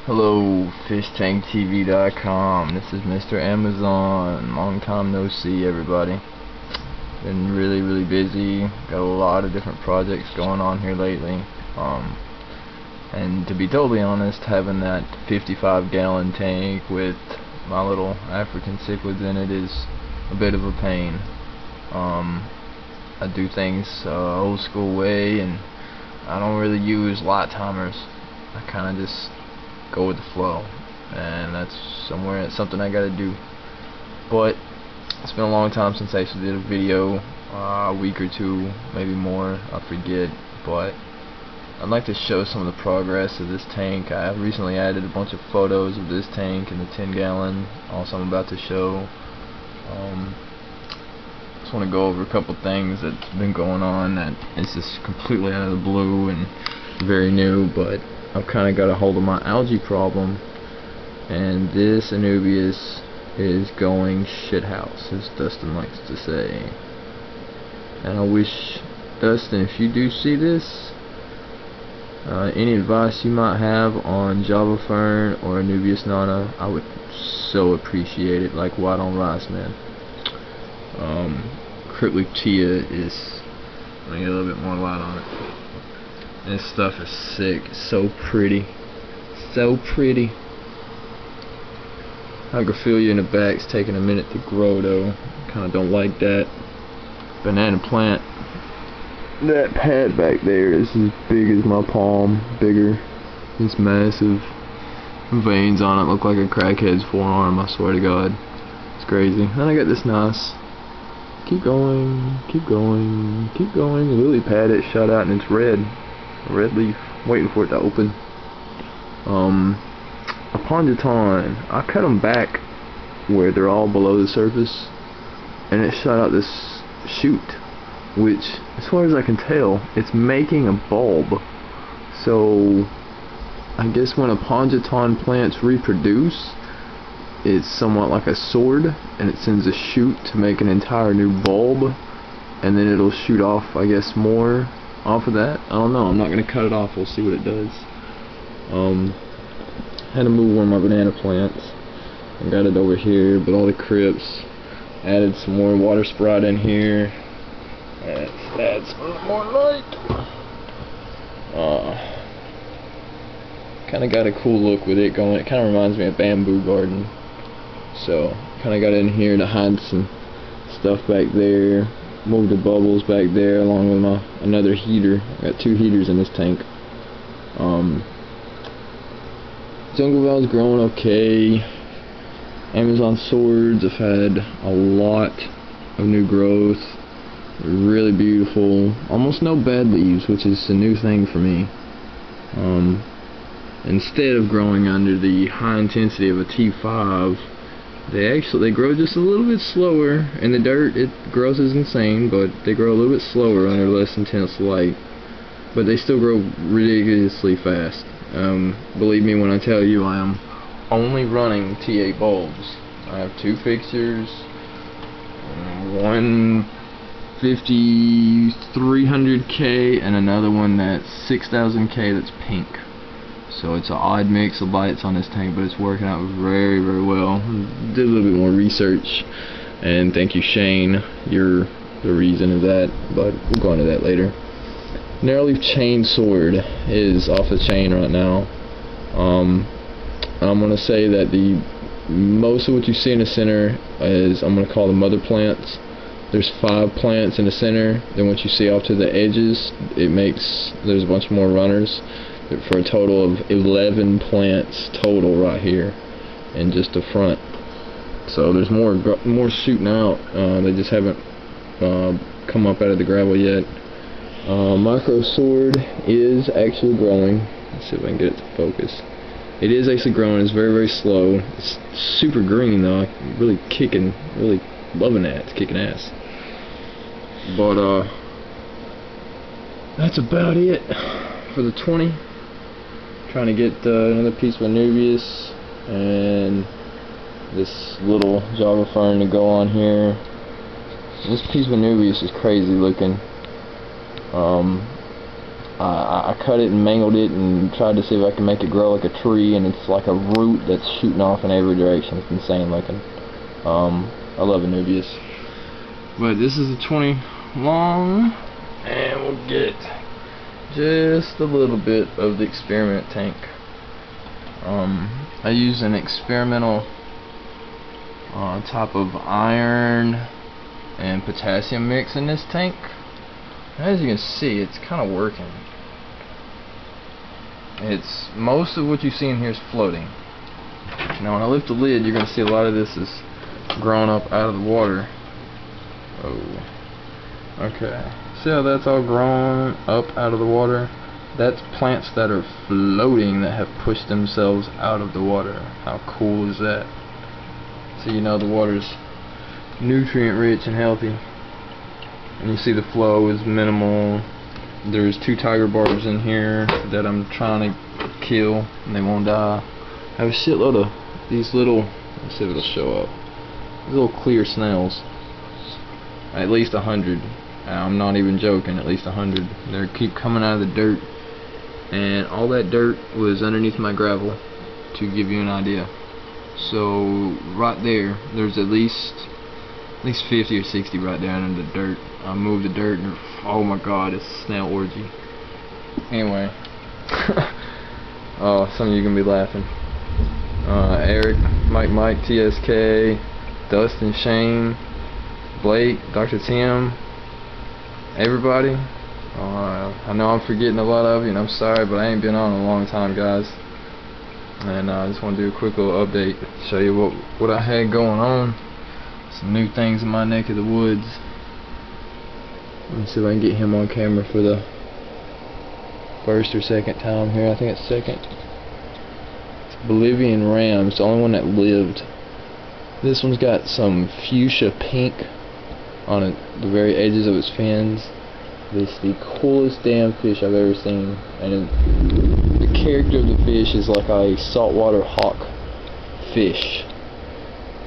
Hello, FishTankTV.com. This is Mr. Amazon. Long time no see, everybody. Been really busy. Got a lot of different projects going on here lately. And to be totally honest, having that 55-gallon tank with my little African cichlids in it is a bit of a pain. I do things old school way, and I don't really use light timers. I kind of just go with the flow, and that's something I gotta do. But it's been a long time since I actually did a video, a week or two, maybe more, I forget. But I'd like to show some of the progress of this tank. I recently added a bunch of photos of this tank and the 10-gallon. Also, I'm about to show. Just want to go over a couple things that's been going on that is just completely out of the blue and very new, but I've kind of got a hold of my algae problem, and this Anubias is going shithouse, as Dustin likes to say. And I wish, Dustin, if you do see this, any advice you might have on Java Fern or Anubias nana, I would so appreciate it. Like white on rice, man. Cryptoptia is, let me get a little bit more light on it. This stuff is sick. It's so pretty. So pretty. Hygrophila in the back's taking a minute to grow though. Kinda don't like that. Banana plant. That pad back there is as big as my palm. Bigger. It's massive. Veins on it look like a crackhead's forearm, I swear to God. It's crazy. Then I got this nice. Keep going, keep going, keep going. The lily pad it shot out and it's red. A red leaf, waiting for it to open. Upon the time, I cut them back where they're all below the surface, and it shot out this shoot, which, as far as I can tell, it's making a bulb. So, I guess when a Pongeton plants reproduce, it's somewhat like a sword, and it sends a shoot to make an entire new bulb, and then it'll shoot off, I guess, more off of that. I don't know. I'm not gonna cut it off. We'll see what it does. Had to move one of my banana plants. I got it over here, but all the crypts. Added some more water sprite in here. Add some more light. Kind of got a cool look with it going. It kind of reminds me of Bamboo Garden. So, kind of got in here to hide some stuff back there. Moved the bubbles back there along with my another heater. I got 2 heaters in this tank. Jungle Valve's growing okay. Amazon swords have had a lot of new growth. They're really beautiful. Almost no bad leaves, which is a new thing for me. Instead of growing under the high intensity of a T5, they grow just a little bit slower. In the dirt, it grows as insane, but they grow a little bit slower under less intense light. But they still grow ridiculously fast. Believe me when I tell you, I am only running T8 bulbs. I have 2 fixtures, one 5300K and another one that's 6000K that's pink. So it's an odd mix of lights on this tank, but it's working out very well. Did a little bit more research, and thank you, Shane. You're the reason of that, but we'll go into that later. Narrowleaf chain sword is off the chain right now. I'm going to say that most of what you see in the center is, I'm going to call the mother plants. There's 5 plants in the center. Then what you see off to the edges, there's a bunch more runners, for a total of 11 plants total right here, and just the front. So there's more shooting out. They just haven't come up out of the gravel yet. Micro sword is actually growing. Let's see if I can get it to focus. It is actually growing. It's very slow. It's super green though. I'm really loving that. It's kicking ass. But that's about it for the 20. Trying to get another piece of Anubias and this little Java Fern to go on here. This piece of Anubias is crazy looking. I cut it and mangled it and tried to see if I can make it grow like a tree, and it's like a root that's shooting off in every direction. It's insane looking. I love Anubias. But this is a 20 long, and we'll get just a little bit of the experiment tank. I use an experimental type of iron and potassium mix in this tank. As you can see, it's kind of working. It's most of what you see in here is floating. Now when I lift the lid, you're going to see a lot of this is grown up out of the water. Oh, okay. See how that's all grown up out of the water? That's plants that are floating that have pushed themselves out of the water. How cool is that? So you know the water's nutrient rich and healthy. And you see the flow is minimal. There's 2 tiger barbs in here that I'm trying to kill and they won't die. I have a shitload of these little, let's see if it'll show up, these little clear snails. At least 100. I'm not even joking, at least 100. They keep coming out of the dirt, and all that dirt was underneath my gravel, to give you an idea. So right there's at least 50 or 60 right down in the dirt. I moved the dirt and oh my god, it's a snail orgy. Anyway. Oh, some of you are gonna be laughing. Eric, Mike, TSK, Dustin, Shane, Blake, Dr. Tim, everybody. I know I'm forgetting a lot of you, and I'm sorry, but I ain't been on in a long time, guys. And I just want to do a quick little update, show you what I had going on. Some new things in my neck of the woods. Let me see if I can get him on camera for the first or second time here. I think it's second. It's Bolivian ram. It's the only one that lived. This one's got some fuchsia pink on the very edges of its fins. This is the coolest damn fish I've ever seen, and the character of the fish is like a saltwater hawk fish,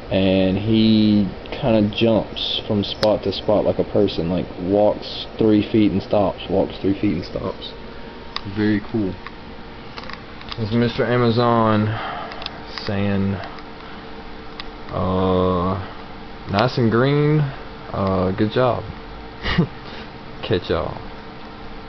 and he kind of jumps from spot to spot like a person, like walks 3 feet and stops, walks 3 feet and stops. Very cool. This is Mr. Amazon saying, nice and green, good job. Catch y'all.